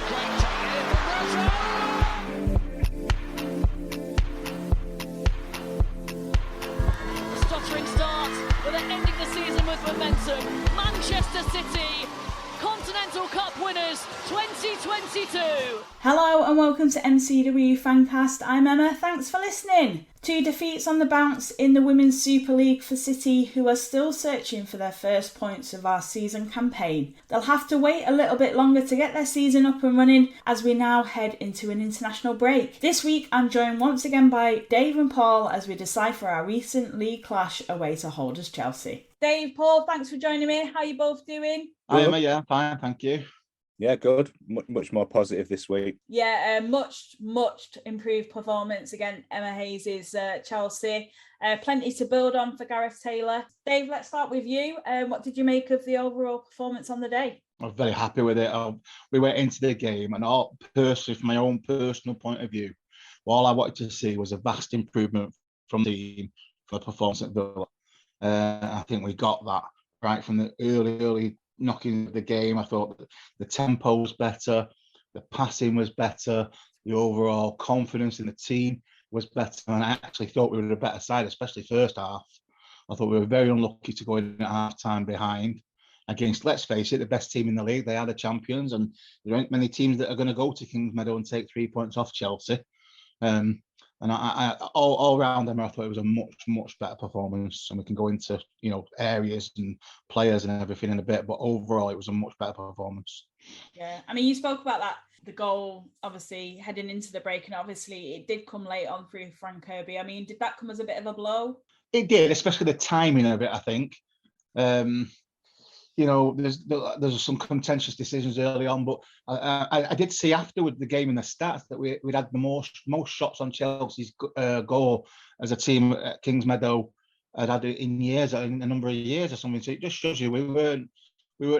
Great try here from stuttering start, but they're ending the season with momentum. Manchester City, Continental Cup winners 2022. Hello and welcome to MCW Fancast. I'm Emma, thanks for listening. 2 defeats on the bounce in the Women's Super League for City, who are still searching for their first points of our season campaign. They'll have to wait a little bit longer to get their season up and running as we now head into an international break. This week I'm joined once again by Dave and Paul as we decipher our recent league clash away to holders Chelsea. Dave, Paul, thanks for joining me. How are you both doing? Hi Emma, yeah, fine, thank you. Yeah, good. Much more positive this week. Yeah, much improved performance against Emma Hayes' Chelsea. Plenty to build on for Gareth Taylor. Dave, let's start with you. What did you make of the overall performance on the day? I was very happy with it. We went into the game and personally, from my own personal point of view, all I wanted to see was a vast improvement from the team for the performance at Villa. I think we got that right from the early knocking the game. I thought the tempo was better, the passing was better, the overall confidence in the team was better, and I actually thought we were a better side, especially first half. I thought we were very unlucky to go in at half time behind against, let's face it, the best team in the league. They are the champions, and there aren't many teams that are going to go to Kingsmeadow and take 3 points off Chelsea. And I all round them, I thought it was a much better performance, and we can go into areas and players and everything in a bit. But overall, it was a much better performance. Yeah, I mean, you spoke about that, the goal, obviously heading into the break, and obviously it did come late on through Frank Kirby. I mean, did that come as a bit of a blow? It did, especially the timing of it. I think. There's some contentious decisions early on, but I did see afterward the game in the stats that we'd had the most shots on Chelsea's goal as a team at Kingsmeadow had in a number of years or something. So it just shows you we weren't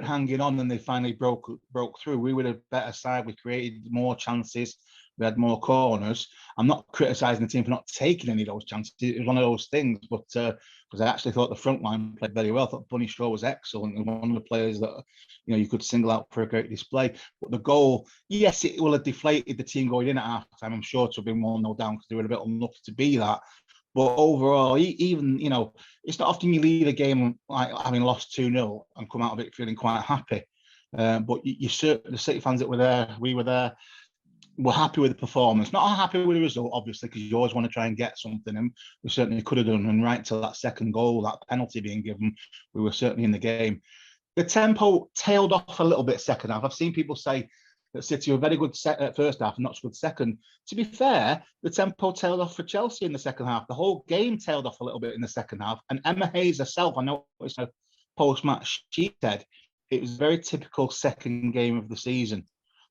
hanging on, and they finally broke through. We were a better side. We created more chances. We had more corners. I'm not criticising the team for not taking any of those chances. It was one of those things, but because I actually thought the front line played very well. I thought Bunny Shaw was excellent and one of the players that you could single out for a great display. But the goal, yes, it will have deflated the team going in at half time. I'm sure to have been 1-0 down because they were a bit unlucky to be that. But overall, even it's not often you leave a game like having lost 2-0 and come out of it feeling quite happy. But the City fans that were there, we were there. We're happy with the performance. Not happy with the result, obviously, because you always want to try and get something, and we certainly could have done. And right till that second goal, that penalty being given, we were certainly in the game. The tempo tailed off a little bit second half. I've seen people say that City were very good first half and not so good second. To be fair, the tempo tailed off for Chelsea in the second half. The whole game tailed off a little bit in the second half. And Emma Hayes herself, I know it's a post-match, she said it was a very typical second game of the season.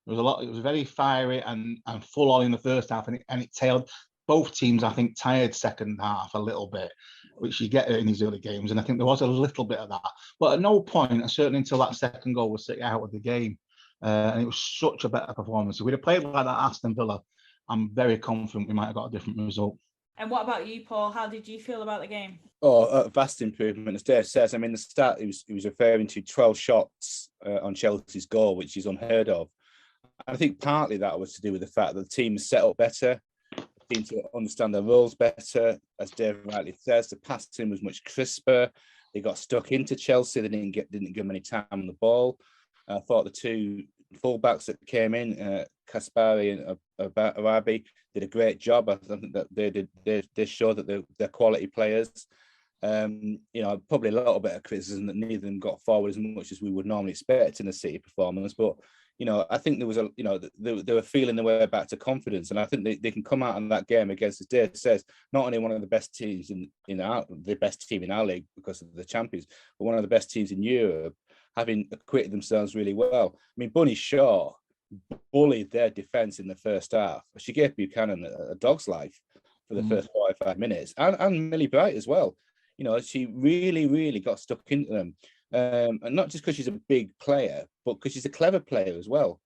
It was very fiery and full on in the first half, and it tailed. Both teams, I think, tired second half a little bit, which you get in these early games, and I think there was a little bit of that. But at no point, and certainly until that second goal, was City out of the game, and it was such a better performance. If we'd have played like that Aston Villa, I'm very confident we might have got a different result. And what about you, Paul? How did you feel about the game? A vast improvement, as Dave says. I mean, the start he was referring to 12 shots on Chelsea's goal, which is unheard of. I think partly that was to do with the fact that the team was set up better, seemed to understand their roles better. As Dave rightly says, the passing was much crisper. They got stuck into Chelsea. They didn't give them any time on the ball. I thought the two fullbacks that came in, Kaspari and Arabi, did a great job. I think that they showed that they're quality players. Probably a little bit of criticism that neither of them got forward as much as we would normally expect in a City performance, but I think there was they were feeling their way back to confidence, and I think they can come out in that game against, as Dave says, not only one of the best teams the best team in our league because of the champions, but one of the best teams in Europe, having acquitted themselves really well. I mean, Bunny Shaw bullied their defence in the first half. She gave Buchanan a dog's life for the first 45 minutes, and Millie Bright as well. She really got stuck into them. And not just because she's a big player, but because she's a clever player as well.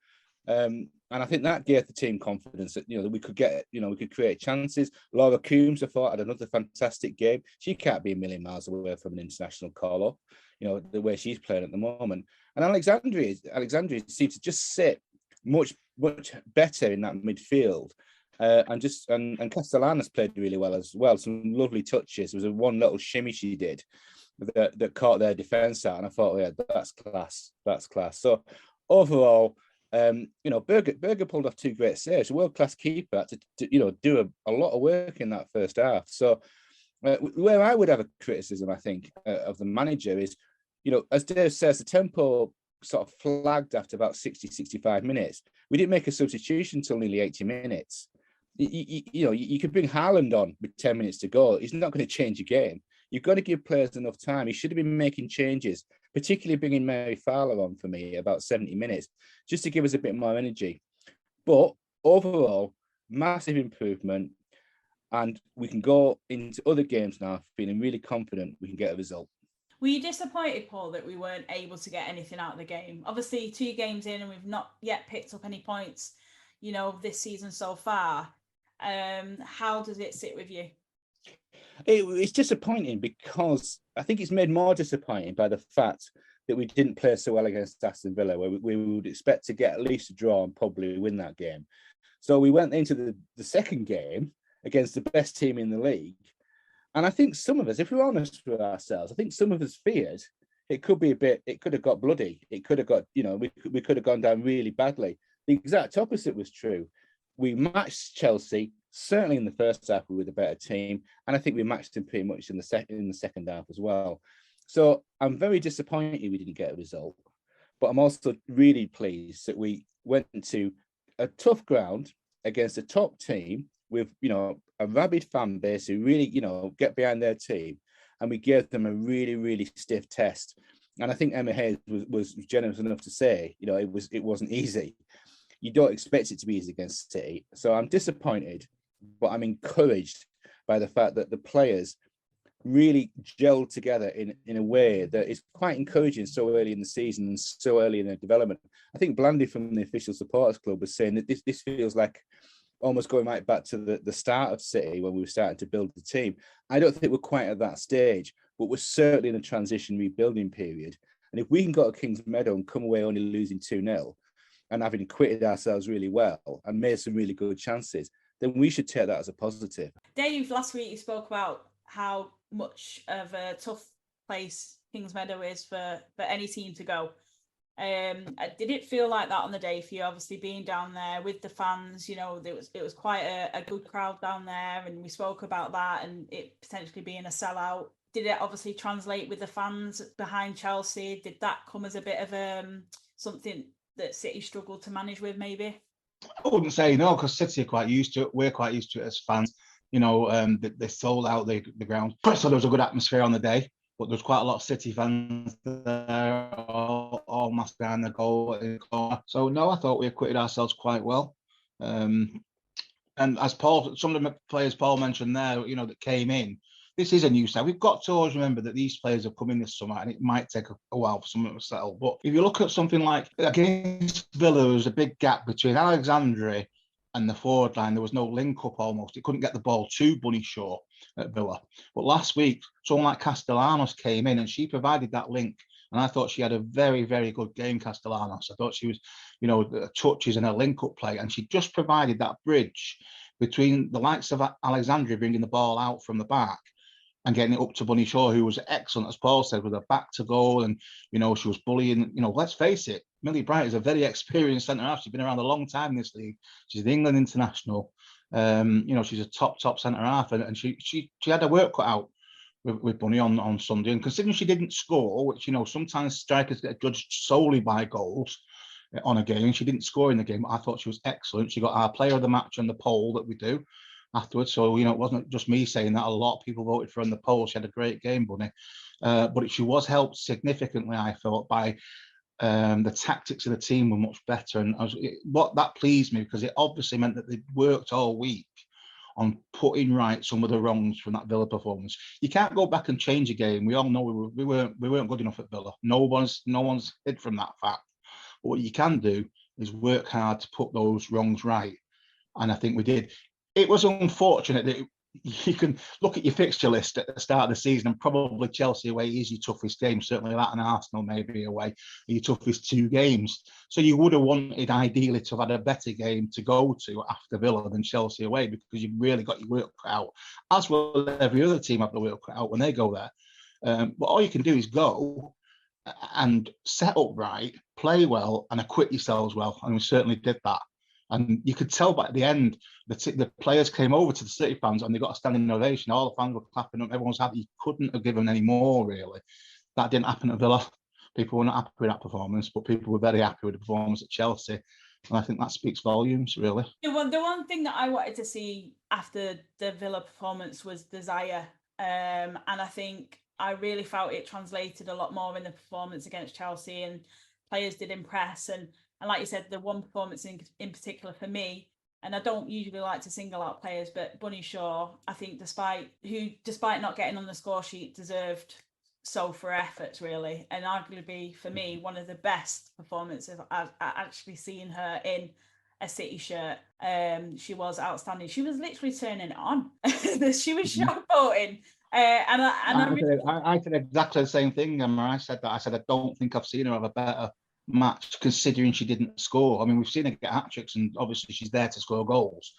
And I think that gave the team confidence that, that we could get, we could create chances. Laura Coombs, I thought, had another fantastic game. She can't be a million miles away from an international call-up, the way she's playing at the moment. And Alexandria seems to just sit much much better in that midfield. And Castellanos played really well as well. Some lovely touches. There was one little shimmy she did that caught their defence out, and I thought, yeah, that's class. That's class. So overall, Berger pulled off 2 great saves. A world-class keeper had to do a lot of work in that first half. So where I would have a criticism, I think, of the manager is, as Dave says, the tempo sort of flagged after about 60, 65 minutes. We didn't make a substitution until nearly 80 minutes. You could bring Haaland on with 10 minutes to go. He's not going to change your game. You've got to give players enough time. He should have been making changes, particularly bringing Mary Fowler on for me about 70 minutes, just to give us a bit more energy. But overall, massive improvement. And we can go into other games now feeling really confident we can get a result. Were you disappointed, Paul, that we weren't able to get anything out of the game? Obviously, 2 games in and we've not yet picked up any points, this season so far. How does it sit with you? It's disappointing because I think it's made more disappointing by the fact that we didn't play so well against Aston Villa, where we would expect to get at least a draw and probably win that game. So we went into the second game against the best team in the league. And I think some of us, if we're honest with ourselves, I think some of us feared it could have got bloody. It could have got, we could have gone down really badly. The exact opposite was true. We matched Chelsea, certainly in the first half we were the better team. And I think we matched them pretty much in the second half as well. So I'm very disappointed we didn't get a result. But I'm also really pleased that we went to a tough ground against a top team with, a rabid fan base who really, get behind their team. And we gave them a really, really stiff test. And I think Emma Hayes was generous enough to say, it wasn't easy. You don't expect it to be easy against City. So I'm disappointed, but I'm encouraged by the fact that the players really gelled together in a way that is quite encouraging so early in the season and so early in their development. I think Blandy from the official supporters club was saying that this feels like almost going right back to the start of City when we were starting to build the team. I don't think we're quite at that stage, but we're certainly in a transition rebuilding period. And if we can go to Kings Meadow and come away only losing 2-0 and having acquitted ourselves really well and made some really good chances, then we should take that as a positive. Dave, last week you spoke about how much of a tough place Kings Meadow is for any team to go. Did it feel like that on the day for you? Obviously being down there with the fans, it was quite a good crowd down there, and we spoke about that and it potentially being a sellout. Did it obviously translate with the fans behind Chelsea? Did that come as a bit of something that City struggled to manage with, maybe? I wouldn't say no, because City are quite used to it. We're quite used to it as fans. They sold out the ground. So there was a good atmosphere on the day. But there's quite a lot of City fans there, all massed behind the goal. So no, I thought we acquitted ourselves quite well. And as some of the players Paul mentioned there, that came in, this is a new side. We've got to always remember that these players have come in this summer, and it might take a while for some of them to settle. But if you look at something like against Villa, there was a big gap between Alexandre and the forward line. There was no link up almost. It couldn't get the ball to Bunny Shaw at Villa. But last week, someone like Castellanos came in and she provided that link. And I thought she had a very, very good game, Castellanos. I thought she was, touches and a link-up play. And she just provided that bridge between the likes of Alexandria bringing the ball out from the back and getting it up to Bunny Shaw, who was excellent, as Paul said, with her back to goal. And, she was bullying. Let's face it, Millie Bright is a very experienced centre-half. She's been around a long time in this league. She's the England international. She's a top centre-half. And she had her work cut out with Bunny on Sunday. And considering she didn't score, which, sometimes strikers get judged solely by goals on a game, she didn't score in the game. I thought she was excellent. She got our player of the match on the poll that we do afterwards. So, it wasn't just me saying that. A lot of people voted for her in the poll. She had a great game, Bunny. But she was helped significantly, I thought, by the tactics of the team were much better. And what that pleased me, because it obviously meant that they worked all week on putting right some of the wrongs from that Villa performance. You can't go back and change a game. We all know we weren't good enough at Villa. No one's hid from that fact. But what you can do is work hard to put those wrongs right. And I think we did. It was unfortunate that you can look at your fixture list at the start of the season, and probably Chelsea away is your toughest game. Certainly that, and Arsenal maybe away are your toughest 2 games. So you would have wanted ideally to have had a better game to go to after Villa than Chelsea away, because you've really got your work cut out, as will every other team have the work cut out when they go there. But all you can do is go and set up right, play well, and acquit yourselves well. And we certainly did that. And you could tell by the end, the players came over to the City fans and they got a standing ovation. All the fans were clapping up. Everyone was happy. You couldn't have given any more, really. That didn't happen at Villa. People were not happy with that performance, but people were very happy with the performance at Chelsea. And I think that speaks volumes, really. The one thing that I wanted to see after the Villa performance was desire. And I think I really felt it translated a lot more in the performance against Chelsea, and players did impress. And like you said, the one performance in particular for me, and I don't usually like to single out players, but Bunny Shaw, I think despite not getting on the score sheet, deserved so for efforts, really. And arguably, for me, one of the best performances I've actually seen her in a City shirt. She was outstanding. She was literally turning it on. She was showboating. I said exactly the same thing, Emma. I said I don't think I've seen her have a better match, considering she didn't score. I mean, we've seen her get hat tricks, and obviously she's there to score goals,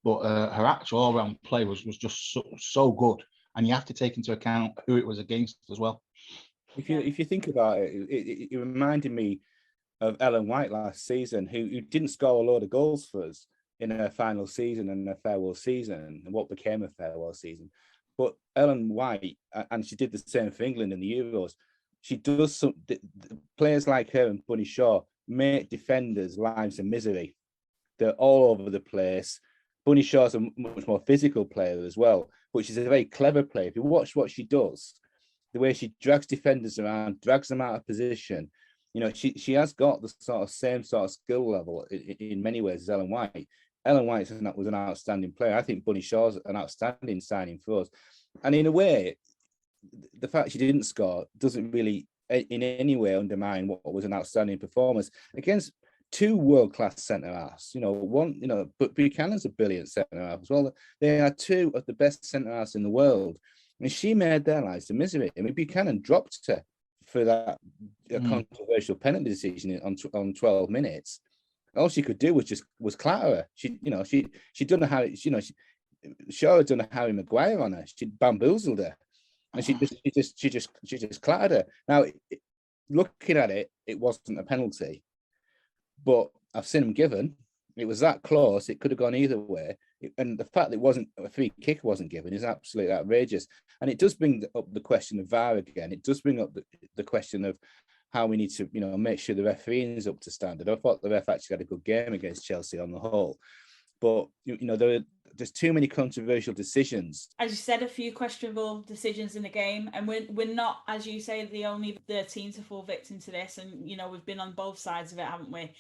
but her actual all-round play was just so good, and you have to take into account who it was against as well. If you think about it, it reminded me of Ellen White last season, who didn't score a load of goals for us in her final season and her farewell season, and what became a farewell season. But Ellen White, and she did the same for England in the Euros, she does some players like her and Bunny Shaw make defenders' lives a misery. They're all over the place. Bunny Shaw's a much more physical player as well, but she's a very clever player. If you watch what she does, the way she drags defenders around, drags them out of position, she has got the same sort of skill level in many ways as Ellen White. Ellen White was an outstanding player. I think Bunny Shaw's an outstanding signing for us. And in a way, the fact she didn't score doesn't really in any way undermine what was an outstanding performance against 2 world-class centre-halves. But Buchanan's a brilliant centre-half as well. They are 2 of the best centre-halves in the world. And she made their lives a misery. I mean, Buchanan dropped her for that controversial penalty decision on 12 minutes. All she could do was clatter her. She done a Harry, Shaw had done a Harry Maguire on her. She bamboozled her, and she just clattered her. Now, looking at it, it wasn't a penalty, but I've seen them given. It was that close; it could have gone either way. And the fact that it wasn't a free kick wasn't given is absolutely outrageous. And it does bring up the question of VAR again. It does bring up the question of how we need to, make sure the refereeing is up to standard. I thought the ref actually had a good game against Chelsea on the whole, but there's too many controversial decisions. As you said, a few questionable decisions in the game, and we're not, as you say, the team to fall victim to this. And we've been on both sides of it, haven't we?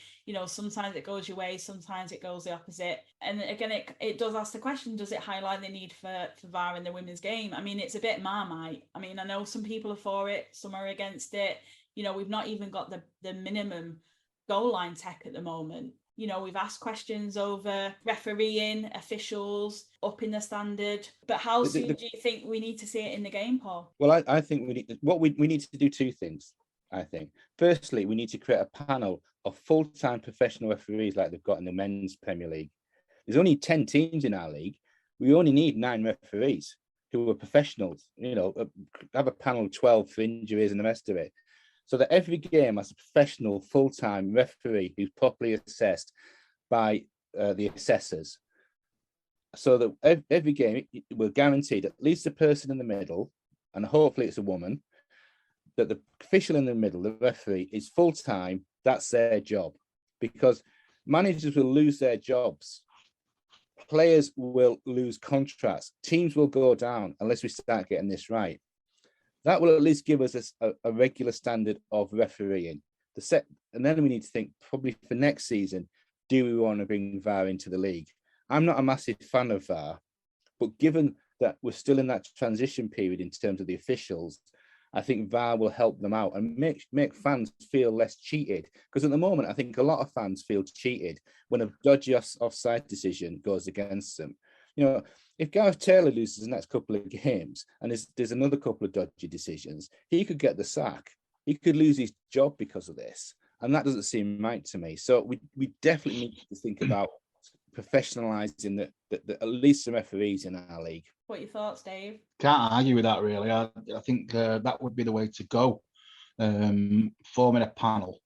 Sometimes it goes your way, sometimes it goes the opposite. And again, it does ask the question: does it highlight the need for VAR in the women's game? I mean, it's a bit Marmite. I mean, I know some people are for it, some are against it. We've not even got the minimum goal line tech at the moment. We've asked questions over refereeing, officials, upping the standard. But how soon do you think we need to see it in the game, Paul? Well, I think we need to do 2 things, I think. Firstly, we need to create a panel of full-time professional referees like they've got in the Men's Premier League. There's only 10 teams in our league. We only need 9 referees who are professionals, have a panel of 12 for injuries and the rest of it. So that every game has a professional full-time referee who's properly assessed by the assessors. So that every game we're guaranteed at least a person in the middle, and hopefully it's a woman, that the official in the middle, the referee, is full-time. That's their job. Because managers will lose their jobs. Players will lose contracts. Teams will go down unless we start getting this right. That will at least give us a regular standard of refereeing. And then we need to think, probably for next season, do we want to bring VAR into the league? I'm not a massive fan of VAR, but given that we're still in that transition period in terms of the officials, I think VAR will help them out and make fans feel less cheated. Because at the moment, I think a lot of fans feel cheated when a dodgy offside decision goes against them. You know, if Gareth Taylor loses the next couple of games and there's another couple of dodgy decisions, he could get the sack. He could lose his job because of this. And that doesn't seem right to me. So we definitely need to think about professionalising the at least some referees in our league. What are your thoughts, Dave? Can't argue with that, really. I think that would be the way to go. Forming a panel,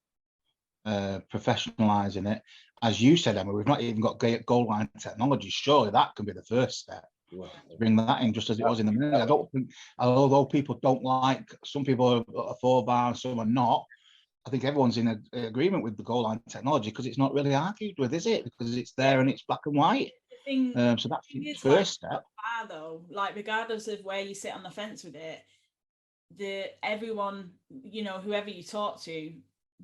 professionalising it. As you said, Emma, we've not even got goal line technology. Surely that can be the first step. Bring that in just as it was in the minute. I don't think, although people don't like, some people are for VAR, some are not. I think everyone's in agreement with the goal line technology because it's not really argued with, is it? Because it's there and it's black and white. So that's the first step. VAR, though, like regardless of where you sit on the fence with it, everyone, you know, whoever you talk to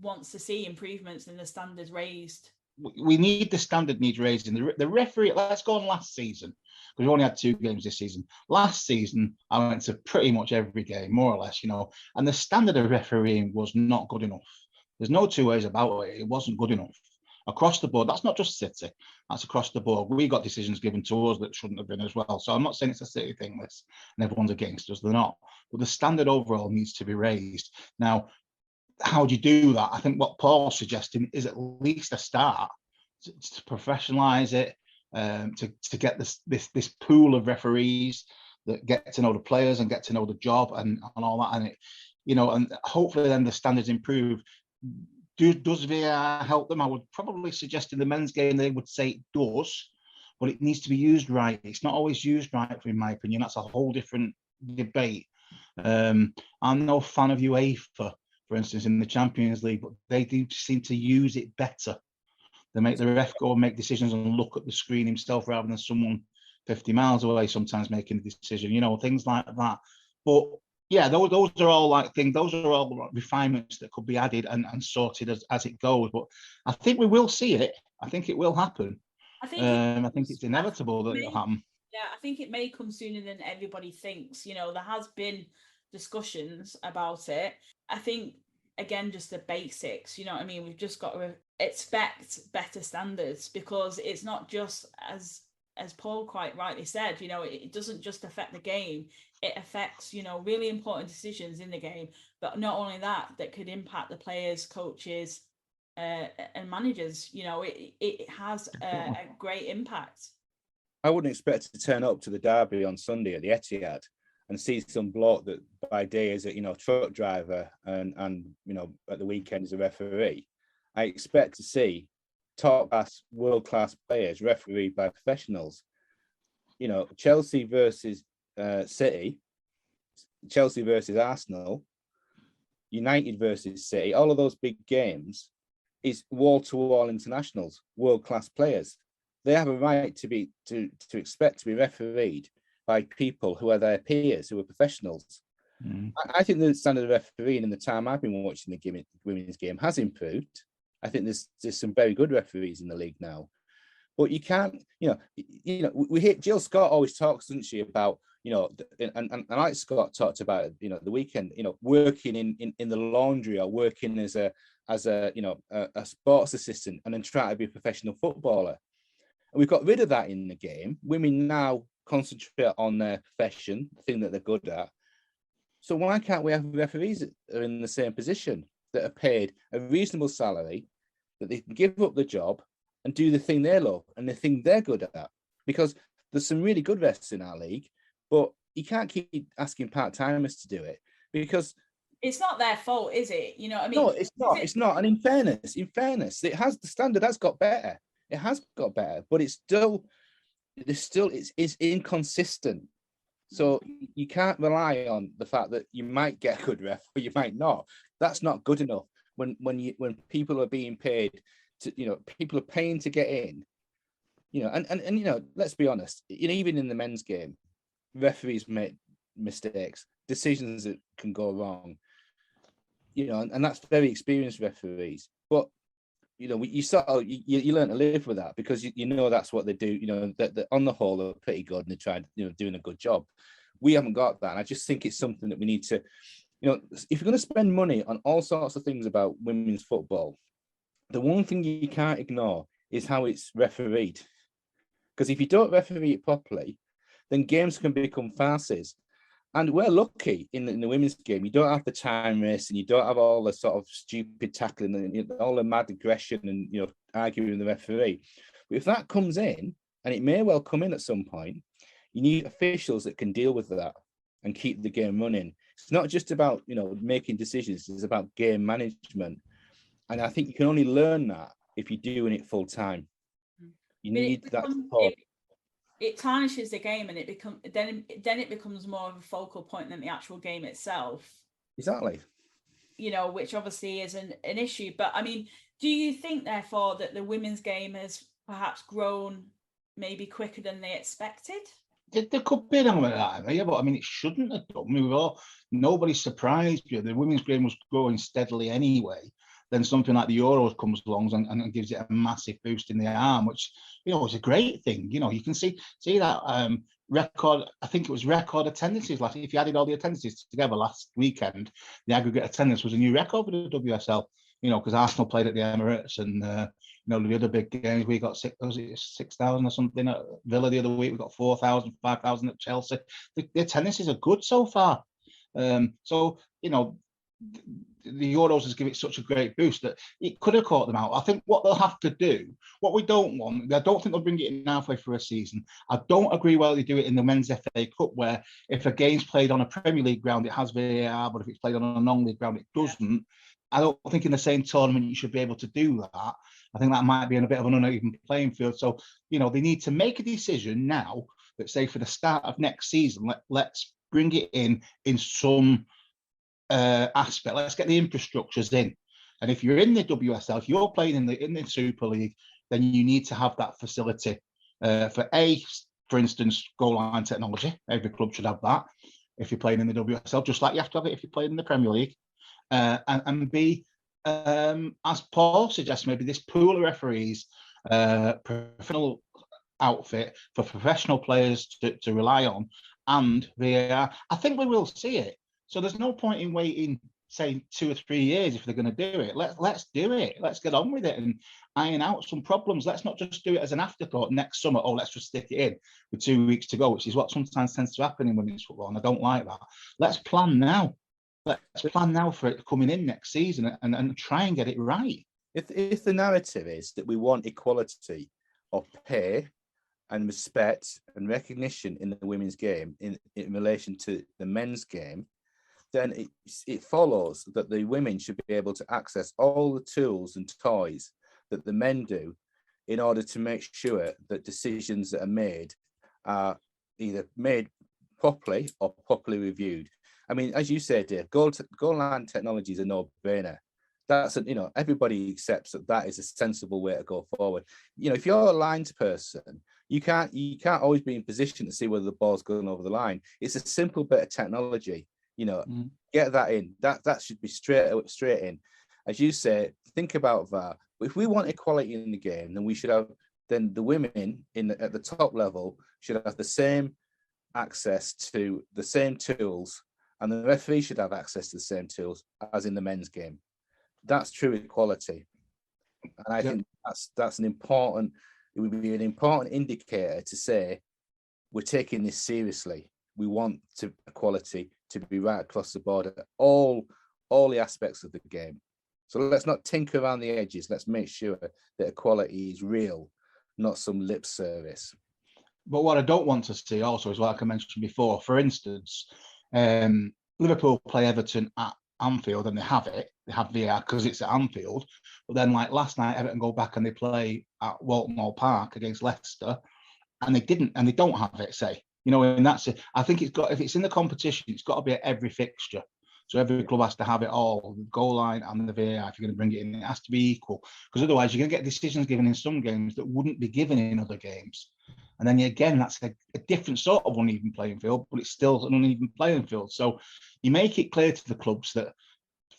wants to see improvements in the standards raised. We need the standard needs raising. The referee, let's go on last season, because we only had 2 games this season. Last season, I went to pretty much every game, more or less, you know, and the standard of refereeing was not good enough. There's no two ways about it. It wasn't good enough. Across the board, that's not just City, that's across the board. We got decisions given to us that shouldn't have been as well. So I'm not saying it's a City thing, this, and everyone's against us, they're not. But the standard overall needs to be raised. Now, how do you do that? I think what Paul's suggesting is at least a start to professionalise it, to get this pool of referees that get to know the players and get to know the job and all that, and it, you know, and hopefully then the standards improve. Does VAR help them? I would probably suggest in the men's game they would say it does, but it needs to be used right. It's not always used right, in my opinion. That's a whole different debate. I'm no fan of UEFA, for instance, in the Champions League, but they do seem to use it better. They make the ref go and make decisions and look at the screen himself rather than someone 50 miles away sometimes making a decision, you know, things like that. But yeah, those are all like things, those are all refinements that could be added and sorted as it goes. But I think we will see it. I think it will happen. I think it's inevitable that it'll happen. Yeah, I think it may come sooner than everybody thinks. You know, there has been discussions about it. I think, again, just the basics, you know what I mean? We've just got to expect better standards, because it's not just, as Paul quite rightly said, you know, it doesn't just affect the game. It affects, you know, really important decisions in the game. But not only that, that could impact the players, coaches, and managers. You know, it has a great impact. I wouldn't expect to turn up to the derby on Sunday at the Etihad and see some bloke that by day is a, you know, truck driver and you know, at the weekend is a referee. I expect to see top class, world class players refereed by professionals. You know, Chelsea versus City, Chelsea versus Arsenal, United versus City, all of those big games is wall to wall internationals, world class players. They have a right to expect to be refereed by people who are their peers, who are professionals. I think the standard of refereeing in the time I've been watching the women's game has improved. I think there's some very good referees in the league now, but you can't, you know, we hear Jill Scott always talks, doesn't she, about, you know, and like Scott talked about, you know, the weekend, you know, working in the laundry or working as a you know, a sports assistant and then trying to be a professional footballer. And we've got rid of that in the game. Women now concentrate on their profession, the thing that they're good at. So why can't we have referees that are in the same position, that are paid a reasonable salary, that they can give up the job and do the thing they love and the thing they're good at? Because there's some really good refs in our league, but you can't keep asking part-timers to do it, because it's not their fault, is it? You know what I mean? No, it's not. It's not. And in fairness, the standard has got better. It has got better, but it's inconsistent. So you can't rely on the fact that you might get a good ref or you might not. That's not good enough. When people are being paid to, you know, people are paying to get in, you know, and you know, let's be honest, you know, even in the men's game, referees make mistakes, decisions that can go wrong, you know, and that's very experienced referees. But you know, you learn to live with that, because you know that's what they do. You know, that on the whole are pretty good and they try, you know, doing a good job. We haven't got that. And I just think it's something that we need to, you know, if you're going to spend money on all sorts of things about women's football, the one thing you can't ignore is how it's refereed. Because if you don't referee it properly, then games can become farces. And we're lucky in the women's game. You don't have the time race, and you don't have all the sort of stupid tackling and all the mad aggression and arguing with the referee. But if that comes in, and it may well come in at some point, you need officials that can deal with that and keep the game running. It's not just about making decisions. It's about game management, and I think you can only learn that if you're doing it full time. You need that support. It tarnishes the game, and it becomes more of a focal point than the actual game itself. Exactly. Which obviously is an issue. But I mean, do you think therefore that the women's game has perhaps grown maybe quicker than they expected? There could be an element of that, yeah, but I mean, it shouldn't have done. Nobody's surprised. The women's game was growing steadily anyway. Then something like the Euros comes along and gives it a massive boost in the arm, which is a great thing. You can see that record. I think it was record attendances last. If you added all the attendances together last weekend, the aggregate attendance was a new record for the WSL. Because Arsenal played at the Emirates, and the other big games we got 6,000 or something at Villa the other week. We got 4,000, 5,000 at Chelsea. The attendances are good so far. The Euros has given it such a great boost that it could have caught them out. I think what they'll have to do, what we don't want, I don't think they'll bring it in halfway through a season. I don't agree why they do it in the Men's FA Cup, where if a game's played on a Premier League ground, it has VAR, but if it's played on a non-league ground, it doesn't. I don't think in the same tournament you should be able to do that. I think that might be in a bit of an uneven playing field. So, they need to make a decision now that, say, for the start of next season, let's bring it in some aspect. Let's get the infrastructures in. And if you're in the WSL, if you're playing in the Super League, then you need to have that facility for instance, goal line technology. Every club should have that. If you're playing in the WSL, just like you have to have it if you're playing in the Premier League. And be, as Paul suggests, maybe this pool of referees, professional outfit for professional players to rely on, and VAR. I think we will see it. So there's no point in waiting, say, 2 or 3 years if they're going to do it. Let's do it. Let's get on with it and iron out some problems. Let's not just do it as an afterthought next summer. Oh, let's just stick it in with 2 weeks to go, which is what sometimes tends to happen in women's football, and I don't like that. Let's plan now. Let's plan now for it coming in next season and try and get it right. If the narrative is that we want equality of pay and respect and recognition in the women's game in relation to the men's game, then it follows that the women should be able to access all the tools and toys that the men do in order to make sure that decisions that are made are either made properly or properly reviewed. I mean, as you said, Dave, goal line technology is a no-brainer. That's everybody accepts that is a sensible way to go forward. If you're a lines person, you can't always be in position to see whether the ball's going over the line. It's a simple bit of technology. Get that in. That should be straight in. As you say, think about VAR. If we want equality in the game, then the women at the top level should have the same access to the same tools, and the referee should have access to the same tools as in the men's game. That's true equality, and I think that's an important. It would be an important indicator to say we're taking this seriously. We want equality to be right across the board at all the aspects of the game. So let's not tinker around the edges. Let's make sure that equality is real, not some lip service. But what I don't want to see also is, like I mentioned before, for instance, Liverpool play Everton at Anfield and they have VAR because it's at Anfield. But then, like last night, Everton go back and they play at Walton Hall Park against Leicester, and they don't have it. And that's it. I think if it's in the competition, it's got to be at every fixture. So every club has to have it all, the goal line and the VAR. If you're going to bring it in, it has to be equal, because otherwise you're going to get decisions given in some games that wouldn't be given in other games. And then again, that's a different sort of uneven playing field, but it's still an uneven playing field. So you make it clear to the clubs that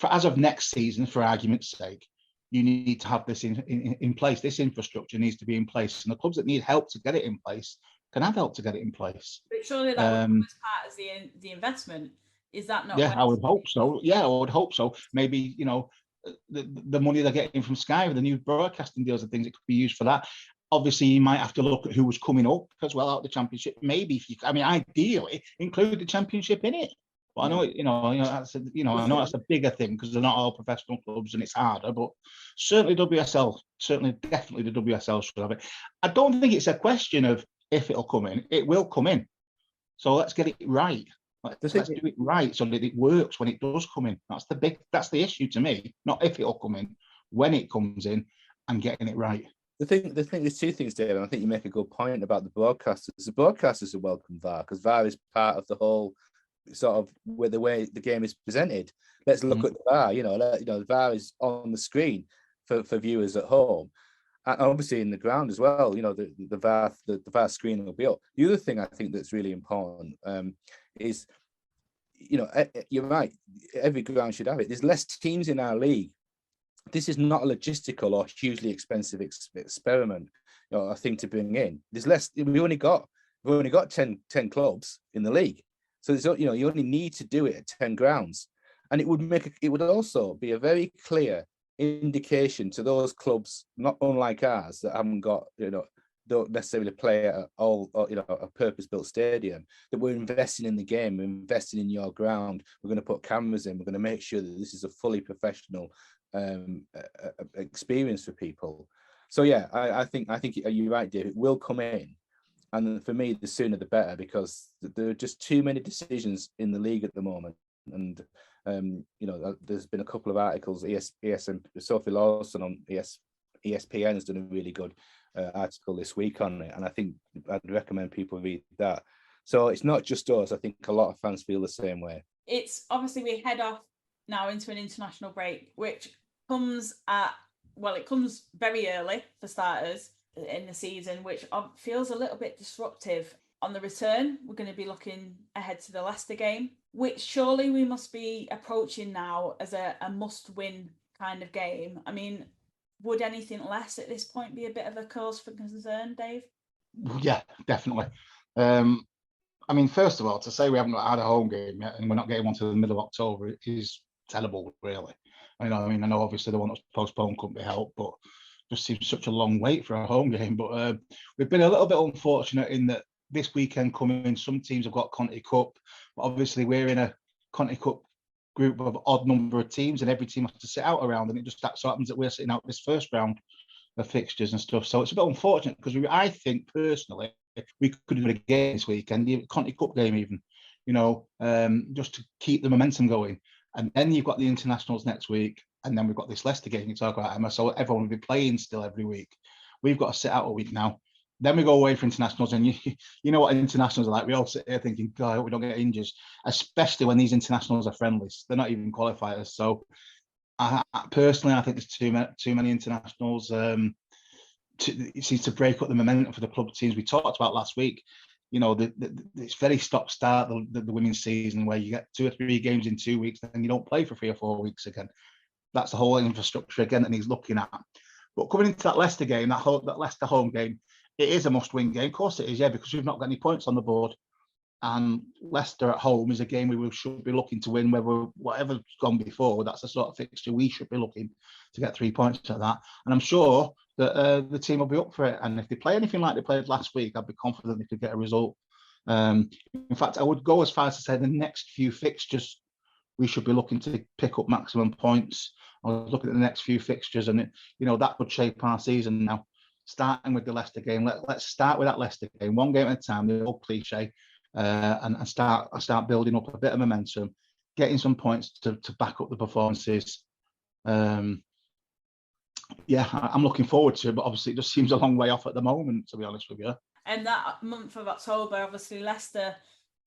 as of next season, for argument's sake, you need to have this in place. This infrastructure needs to be in place. And the clubs that need help to get it in place can have help to get it in place. But surely that would come as part of the investment. Is that not? Yeah, I would hope so. Yeah, I would hope so. Maybe, the money they're getting from Sky with the new broadcasting deals and things, it could be used for that. Obviously, you might have to look at who was coming up as well out of the Championship. Maybe if you, I mean, ideally include the Championship in it. But I know, I know that's a bigger thing because they're not all professional clubs and it's harder. But certainly WSL, definitely the WSL should have it. I don't think it's a question of if it'll come in. It will come in. So let's get it right. Let's do it right so that it works when it does come in. That's the issue to me. Not if it'll come in, when it comes in, and getting it right. The thing, there's two things, David. And I think you make a good point about the broadcasters. The broadcasters are welcome VAR because VAR is part of the whole sort of with the way the game is presented. Let's look at the VAR. The VAR is on the screen for viewers at home, and obviously in the ground as well. The VAR screen will be up. The other thing I think that's really important is, you're right. Every ground should have it. There's less teams in our league. This is not a logistical or hugely expensive experiment, a thing to bring in. There's less. We've only got 10 clubs in the league, so you only need to do it at 10 grounds, and it would also be a very clear indication to those clubs, not unlike ours, that haven't got don't necessarily play at a purpose-built stadium, that we're investing in the game, we're investing in your ground, we're going to put cameras in, we're going to make sure that this is a fully professional experience for people. So yeah, I think you're right, Dave. It will come in, and for me, the sooner the better, because there are just too many decisions in the league at the moment. And there's been a couple of articles. ESPN, Sophie Lawson on ESPN has done a really good article this week on it, and I think I'd recommend people read that. So it's not just us. I think a lot of fans feel the same way. It's obviously we head off now into an international break, which comes very early for starters in the season, which feels a little bit disruptive. On the return, we're going to be looking ahead to the Leicester game, which surely we must be approaching now as a must-win kind of game. I mean, would anything less at this point be a bit of a cause for concern, Dave? Yeah, definitely. I mean, first of all, to say we haven't had a home game yet and we're not getting one to the middle of October is terrible, really. I know obviously the one that's postponed couldn't be helped, but just seems such a long wait for a home game. But we've been a little bit unfortunate in that this weekend coming, some teams have got Conti Cup, but obviously we're in a Conti Cup group of odd number of teams and every team has to sit out a round, and it just so happens that we're sitting out this first round of fixtures and stuff. So it's a bit unfortunate because I think personally we could do it again this weekend, the Conti Cup game even, just to keep the momentum going. And then you've got the internationals next week, and then we've got this Leicester game you talk about, Emma. So everyone will be playing still every week. We've got to sit out a week now. Then we go away for internationals, and you know what internationals are like. We all sit here thinking, God, I hope we don't get injured, especially when these internationals are friendlies. They're not even qualifiers. So I personally, I think there's too many internationals. It seems to break up the momentum for the club teams we talked about last week. It's very stop-start, the women's season, where you get 2 or 3 games in 2 weeks, and you don't play for 3 or 4 weeks again. That's the whole infrastructure again that he's looking at. But coming into that Leicester game, that Leicester home game, it is a must-win game. Of course it is, yeah, because we've not got any points on the board. And Leicester at home is a game we should be looking to win, whatever's gone before. That's the sort of fixture we should be looking to get 3 points at that. And I'm sure that the team will be up for it. And if they play anything like they played last week, I'd be confident they could get a result. In fact, I would go as far as to say the next few fixtures, we should be looking to pick up maximum points. I was looking at the next few fixtures, and that would shape our season now. Starting with the Leicester game, let's start with that Leicester game, 1 game at a time, the old cliche, and start building up a bit of momentum, getting some points to back up the performances. I'm looking forward to it, but obviously it just seems a long way off at the moment, to be honest with you. And that month of October, obviously Leicester,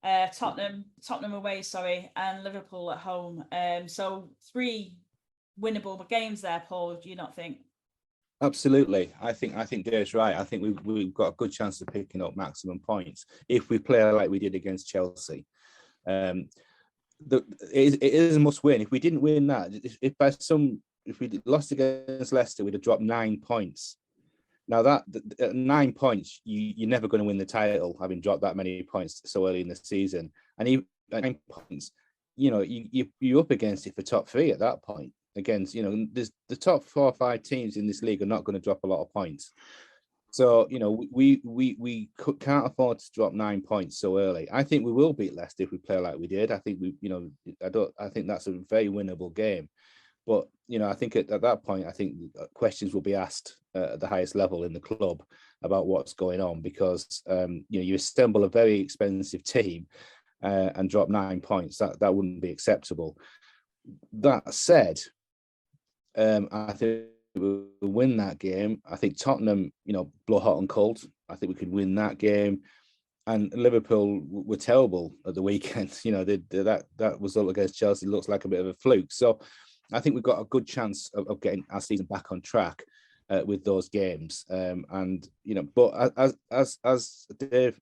Tottenham away, and Liverpool at home. So 3 winnable games there, Paul. Do you not think? Absolutely. I think Dave's right. I think we've got a good chance of picking up maximum points if we play like we did against Chelsea. It is a must win. If we didn't win that, if we lost against Leicester, we'd have dropped 9 points. Now that 9 points, you're never going to win the title, having dropped that many points so early in the season. And even 9 points, you're up against it for top 3 at that point. Against, there's the top 4 or 5 teams in this league are not going to drop a lot of points. So, you know, can't afford to drop 9 points so early. I think we will beat Leicester if we play like we did. I think I think that's a very winnable game. But, you know, I think at that point, I think questions will be asked at the highest level in the club about what's going on, because, you assemble a very expensive team and drop 9 points. That wouldn't be acceptable. That said, I think we'll win that game. I think Tottenham, blow hot and cold. I think we could win that game. And Liverpool were terrible at the weekend. That result against Chelsea looks like a bit of a fluke. So I think we've got a good chance of getting our season back on track with those games. But as Dave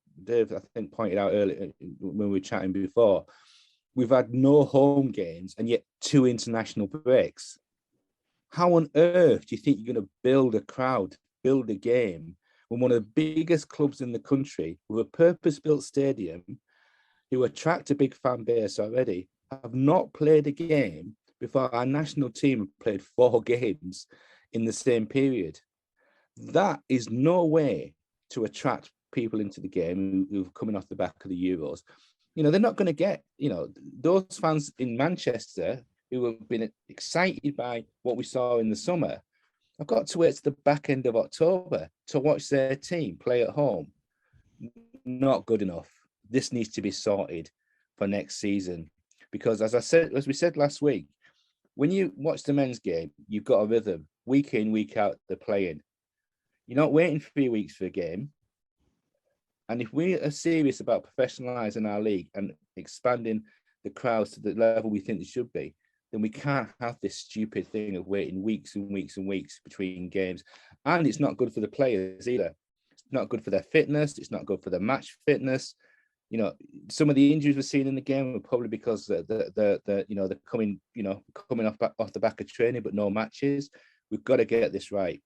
I think pointed out earlier when we were chatting before, we've had no home games and yet 2 international breaks. How on earth do you think you're going to build a crowd, build a game, when one of the biggest clubs in the country, with a purpose-built stadium, who attract a big fan base already, have not played a game before our national team have played 4 games in the same period? That is no way to attract people into the game who are coming off the back of the Euros. They're not going to get, those fans in Manchester who have been excited by what we saw in the summer. I've got to wait to the back end of October to watch their team play at home. Not good enough. This needs to be sorted for next season, because as we said last week, when you watch the men's game, you've got a rhythm. Week in, week out, they're playing. You're not waiting 3 weeks for a game. And if we are serious about professionalising our league and expanding the crowds to the level we think they should be, then we can't have this stupid thing of waiting weeks and weeks and weeks between games. And it's not good for the players either. It's not good for their fitness. It's not good for their match fitness. Some of the injuries we're seeing in the game are probably because they're coming off the back of training, but no matches. We've got to get this right.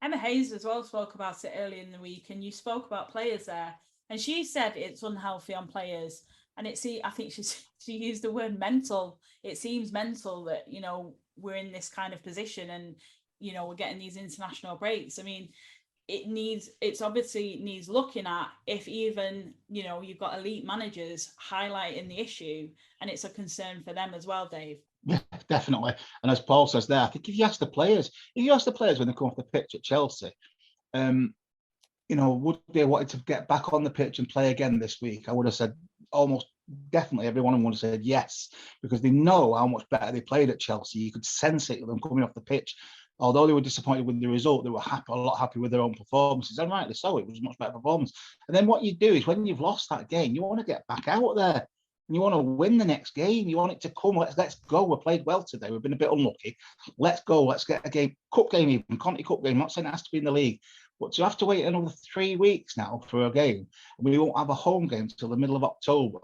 Emma Hayes as well spoke about it earlier in the week, and you spoke about players there, and she said it's unhealthy on players. And I think she used the word mental. It seems mental that, we're in this kind of position and, we're getting these international breaks. I mean, it obviously needs looking at, if even, you've got elite managers highlighting the issue, and it's a concern for them as well, Dave. Yeah, definitely. And as Paul says there, I think if you ask the players when they come off the pitch at Chelsea, would they wanted to get back on the pitch and play again this week? I would have said almost definitely everyone would have said yes, because they know how much better they played at Chelsea. You could sense it with them coming off the pitch. Although they were disappointed with the result, they were a lot happy with their own performances. And rightly so, it was a much better performance. And then what you do is, when you've lost that game, you want to get back out there and you want to win the next game. You want it to come. Let's go. We played well today. We've been a bit unlucky. Let's go. Let's get a game, cup game even, Conti Cup game. I'm not saying it has to be in the league, but to have to wait another 3 weeks now for a game, and we won't have a home game until the middle of October.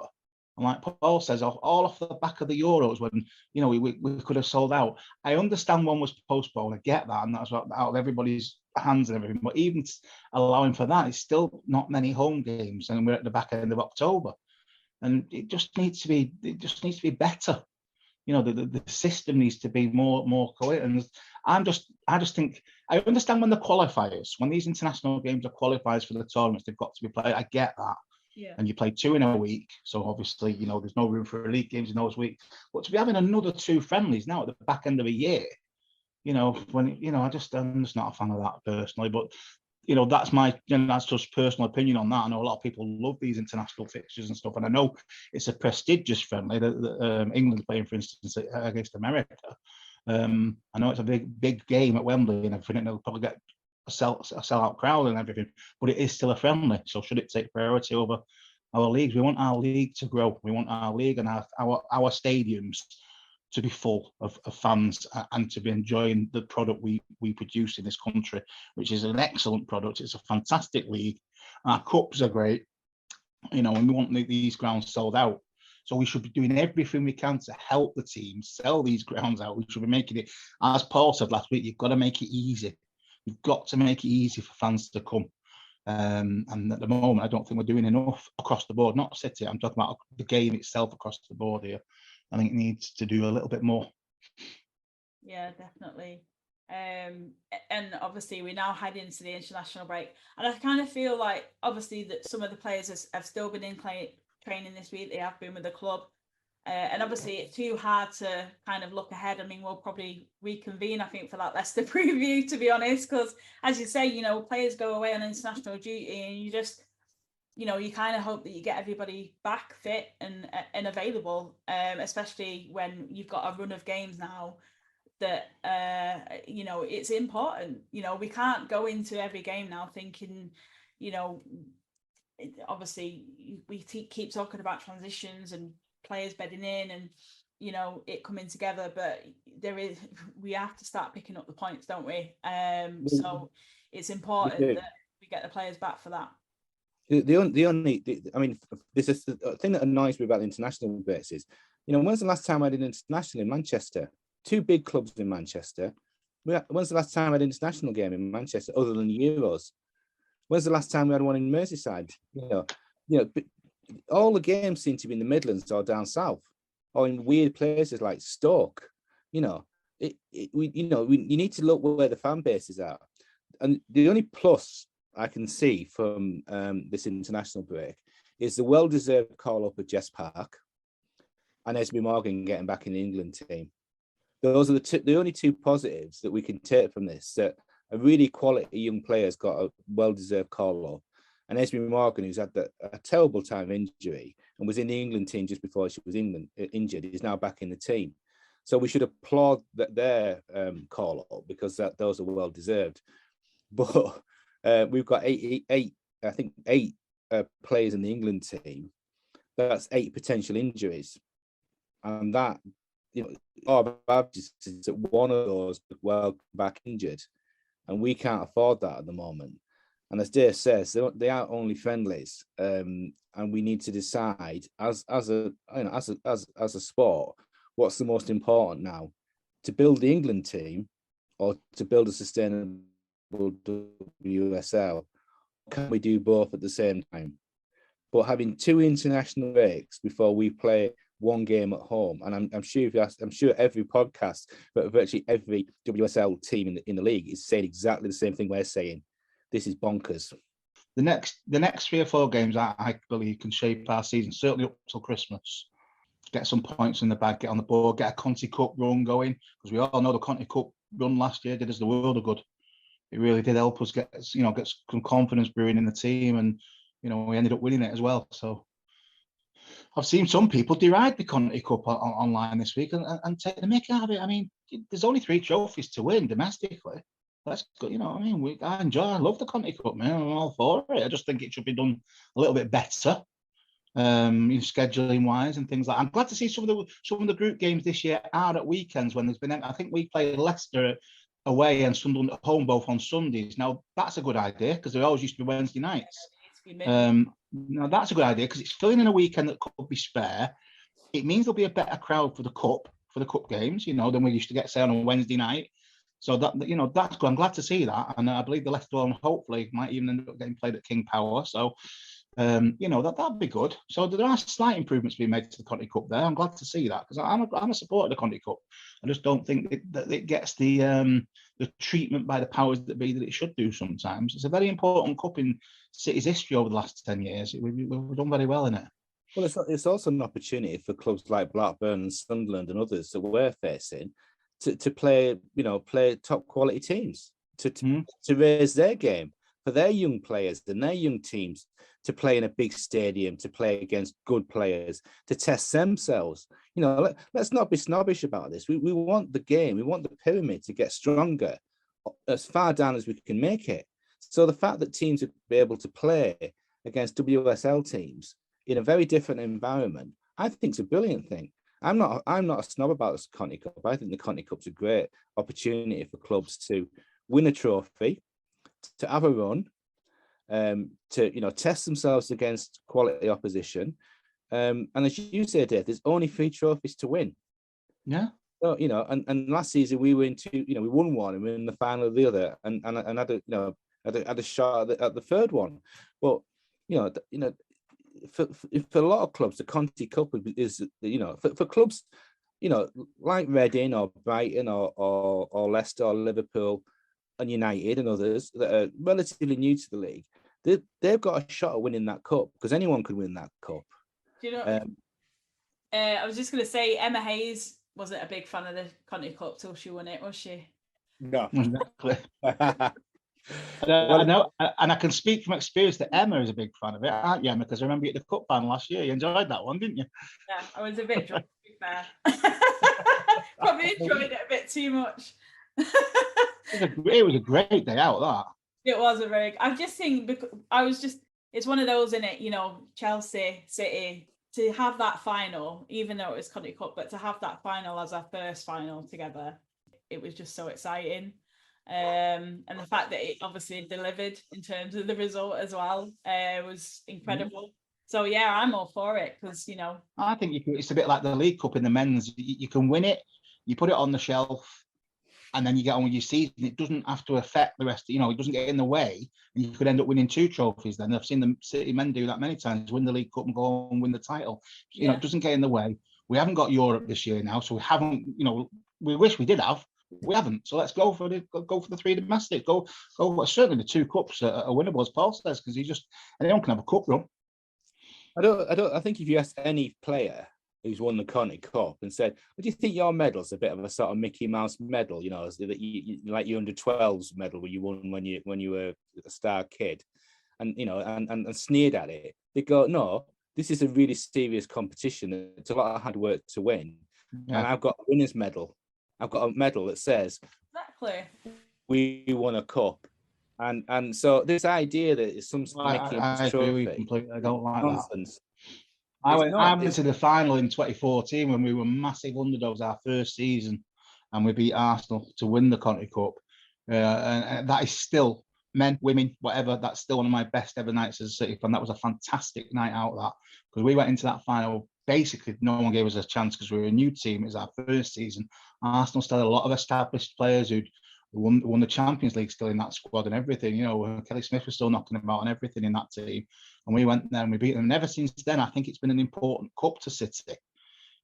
And like Paul says, all off the back of the Euros, when we could have sold out. I understand one was postponed. I get that, and that's out of everybody's hands and everything. But even allowing for that, it's still not many home games, and we're at the back end of October. And it just needs to be better. The system needs to be more coherent. And I just think, I understand when the qualifiers, when these international games are qualifiers for the tournaments, they've got to be played. I get that. Yeah. And you play 2 in a week, so obviously there's no room for elite games in those weeks. But to be having another 2 friendlies now at the back end of a year, I'm just not a fan of that personally. But that's that's just personal opinion on that. I know a lot of people love these international fixtures and stuff, and I know it's a prestigious friendly that England's playing, for instance, against America. I know it's a big game at Wembley and everything. They'll probably get a sell-out crowd and everything, but it is still a friendly. So should it take priority over our leagues? We want our league to grow. We want our league and our stadiums to be full of fans and to be enjoying the product we produce in this country, which is an excellent product. It's a fantastic league. Our cups are great, and we want these grounds sold out. So we should be doing everything we can to help the teams sell these grounds out. We should be making it, as Paul said last week, you've got to make it easy. You've got to make it easy for fans to come. And at the moment, I don't think we're doing enough across the board. Not City, I'm talking about the game itself across the board here. I think it needs to do a little bit more. Yeah, definitely. And obviously we now head into the international break, and I kind of feel like obviously that some of the players have still been in training this week. They have been with the club, and obviously it's too hard to kind of look ahead. I mean, we'll probably reconvene, I think, for that Leicester preview, to be honest, because as you say, players go away on international duty, and you just, you kind of hope that you get everybody back fit and available, especially when you've got a run of games now that it's important. We can't go into every game now thinking, obviously we keep talking about transitions and players bedding in and it coming together, but we have to start picking up the points, don't we? So it's important that we get the players back for that. I mean, this is the thing that annoys me about the international bits is, when's the last time I did an international in Manchester? Two big clubs in Manchester. When's the last time I had an international game in Manchester other than Euros? When's the last time we had one in Merseyside? All the games seem to be in the Midlands or down south, or in weird places like Stoke. You need to look where the fan bases are. And the only plus I can see from this international break is the well-deserved call-up of Jess Park and Esme Morgan getting back in the England team. Those are the only two positives that we can take from this, that a really quality young player's got a well-deserved call-up. And Esme Morgan, who's had a terrible time injury and was in the England team just before she was injured, is now back in the team. So we should applaud their call-up, because those are well-deserved. But we've got eight players in the England team. That's 8 potential injuries. And that, our is that one of those well back injured, and we can't afford that at the moment. And as Dave says, they are only friendlies, and we need to decide as a sport what's the most important now: to build the England team or to build a sustainable WSL. Can we do both at the same time? But having 2 international breaks before we play one game at home, and I'm sure every podcast, but virtually every WSL team in the league is saying exactly the same thing we're saying. This is bonkers. The next 3 or 4 games, I believe, can shape our season, certainly up till Christmas. Get some points in the bag, get on the board, get a Conti Cup run going, because we all know the Conti Cup run last year did us the world of good. It really did help us get some confidence brewing in the team, and we ended up winning it as well. So I've seen some people deride the Conti Cup online this week and take the mick out of it. I mean, there's only 3 trophies to win domestically. That's good, I love the Conti Cup, man. I'm all for it. I just think it should be done a little bit better, scheduling wise and things like that. I'm glad to see some of the group games this year are at weekends when there's been. I think we played Leicester away and Sunderland at home both on Sundays. Now that's a good idea, because they always used to be Wednesday nights. Now that's a good idea, because it's filling in a weekend that could be spare. It means there'll be a better crowd for the cup games, than we used to get, say, on a Wednesday night. So that's good. I'm glad to see that, and I believe the Leicester one hopefully might even end up getting played at King Power. So that'd be good. So there are slight improvements being made to the Conti Cup there. I'm glad to see that, because I'm a supporter of the Conti Cup. I just don't think that it gets the treatment by the powers that be that it should do sometimes. It's a very important cup in City's history over the last 10 years. We've done very well in it. Well, it's also an opportunity for clubs like Blackburn and Sunderland and others that we're facing to play top quality teams, to raise their game for their young players and their young teams, to play in a big stadium, to play against good players, to test themselves. Let's not be snobbish about this. We want the game, we want the pyramid to get stronger as far down as we can make it. So the fact that teams will be able to play against WSL teams in a very different environment, I think is a brilliant thing. I'm not a snob about this Conti Cup. I think the Conti Cup's a great opportunity for clubs to win a trophy, to have a run, to test themselves against quality opposition, and as you say, Dave, there's only 3 trophies to win. Yeah. So and last season we were we won one and we were in the final of the other, and had a shot at the third one. But for a lot of clubs, the Conti Cup is for clubs. like Reading or Brighton or Leicester or Liverpool and United and others that are relatively new to the league, they've got a shot at winning that cup, because anyone could win that cup. Do you know? I was just going to say, Emma Hayes wasn't a big fan of the Conti Cup till she won it, was she? No. Exactly. I know, and I can speak from experience that Emma is a big fan of it, aren't you, Emma? Because I remember you at the cup final last year. You enjoyed that one, didn't you? Yeah, I was a bit drunk, to be fair. Probably enjoyed it a bit too much. It was a great day out, that. It was a very. I just think it's one of those, in it, Chelsea, City, to have that final, even though it was Conti Cup, but to have that final as our first final together, it was just so exciting. And the fact that it obviously delivered in terms of the result as well was incredible. So yeah, I'm all for it, because I think it's a bit like the League Cup in the men's. You can win it, you put it on the shelf, and then you get on with your season. It doesn't have to affect the rest. It doesn't get in the way, and you could end up winning 2 trophies. Then I've seen the City men do that many times: win the League Cup and go and win the title. It doesn't get in the way. We haven't got Europe this year now, so we haven't. We wish we did have. We haven't. So let's go for the 3 domestic. Go. Certainly the 2 cups are winnable, as Paul says, because anyone can have a cup run. I think if you ask any player who's won the Conti Cup and said, "What do you think your medal's a bit of a sort of Mickey Mouse medal? That you like your under-12s medal where you won when you were a star kid," and and sneered at it, they go, "No, this is a really serious competition. It's a lot of hard work to win, and I've got a winner's medal. I've got a medal that says exactly we won a cup." And so this idea that it's some sort of Mickey Mouse trophy, completely. I don't like nonsense. That. I went to the final in 2014 when we were massive underdogs our first season, and we beat Arsenal to win the Conti Cup. And that is still, men, women, whatever, that's still one of my best ever nights as a City fan. That was a fantastic night out, that, because we went into that final. Basically, no one gave us a chance because we were a new team. It was our first season. Arsenal still had a lot of established players who'd won the Champions League still in that squad and everything. Kelly Smith was still knocking about and everything in that team. And we went there and we beat them. And ever since then, I think it's been an important cup to City,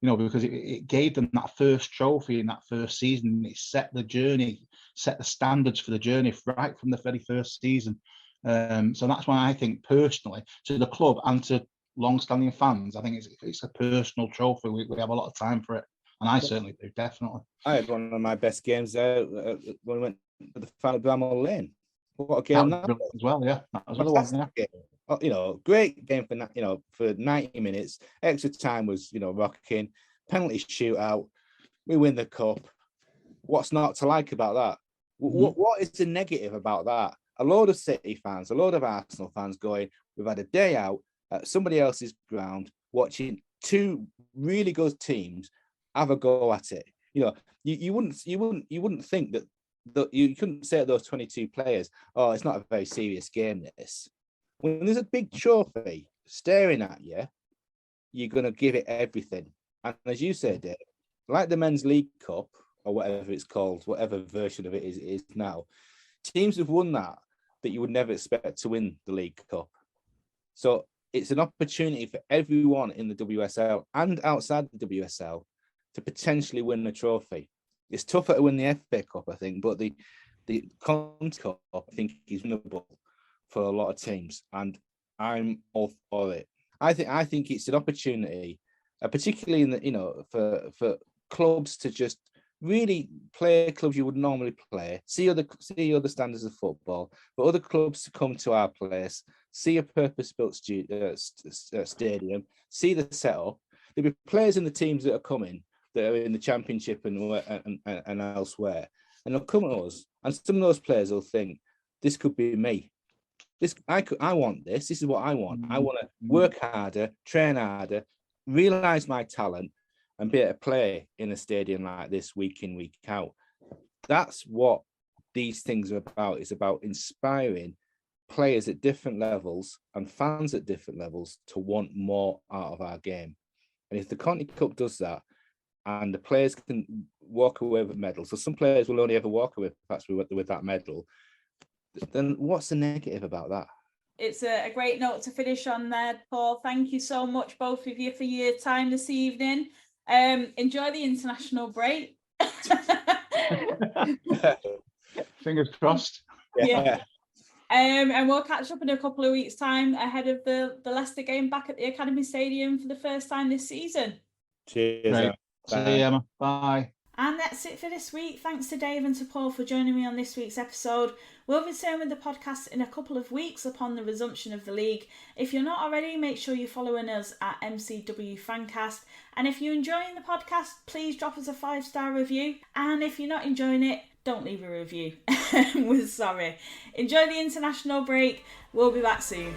because it gave them that first trophy in that first season. It set the journey, set the standards for the journey right from the very first season. So that's why I think personally, to the club and to long-standing fans, I think it's a personal trophy. We have a lot of time for it, and I certainly do, definitely. I had one of my best games there when we went to the final of Bramall Lane. What a game that was as well, yeah. That was another one, yeah. Great game for 90 minutes. Extra time was rocking. Penalty shootout. We win the cup. What's not to like about that? What is the negative about that? A load of City fans, a load of Arsenal fans going, we've had a day out at somebody else's ground, watching 2 really good teams have a go at it. You wouldn't think that you couldn't say to those 22 players, "Oh, it's not a very serious game, this." When there's a big trophy staring at you, you're going to give it everything. And as you said, Dave, like the Men's League Cup or whatever it's called, whatever version of it is now, teams have won that you would never expect to win the League Cup. So it's an opportunity for everyone in the WSL and outside the WSL to potentially win a trophy. It's tougher to win the FA Cup, I think, but the Conti Cup, I think, is winnable for a lot of teams, and I'm all for it. I think it's an opportunity, particularly in the for clubs to just really play clubs you would normally play, see other standards of football, but other clubs to come to our place, see a purpose-built stadium, see the setup. There'll be players in the teams that are coming that are in the Championship and elsewhere, and they'll come to us, and some of those players will think, "This could be me. I want this. This is what I want. I want to work harder, train harder, realize my talent, and be able to play in a stadium like this week in, week out." That's what these things are about. It's about inspiring players at different levels and fans at different levels to want more out of our game. And if the Conti Cup does that, and the players can walk away with medals, so some players will only ever walk away perhaps with that medal, then what's the negative about that? It's a great note to finish on there, Paul. Thank you so much, both of you, for your time this evening. Enjoy the international break. Fingers crossed. Yeah. And we'll catch up in a couple of weeks' time ahead of the Leicester game back at the Academy Stadium for the first time this season. Cheers. Right. See you, Emma. Bye. And that's it for this week. Thanks to Dave and to Paul for joining me on this week's episode. We'll return with the podcast in a couple of weeks upon the resumption of the league. If you're not already, make sure you're following us at MCW Fancast. And if you're enjoying the podcast, please drop us a 5-star review. And if you're not enjoying it, don't leave a review. We're sorry. Enjoy the international break. We'll be back soon.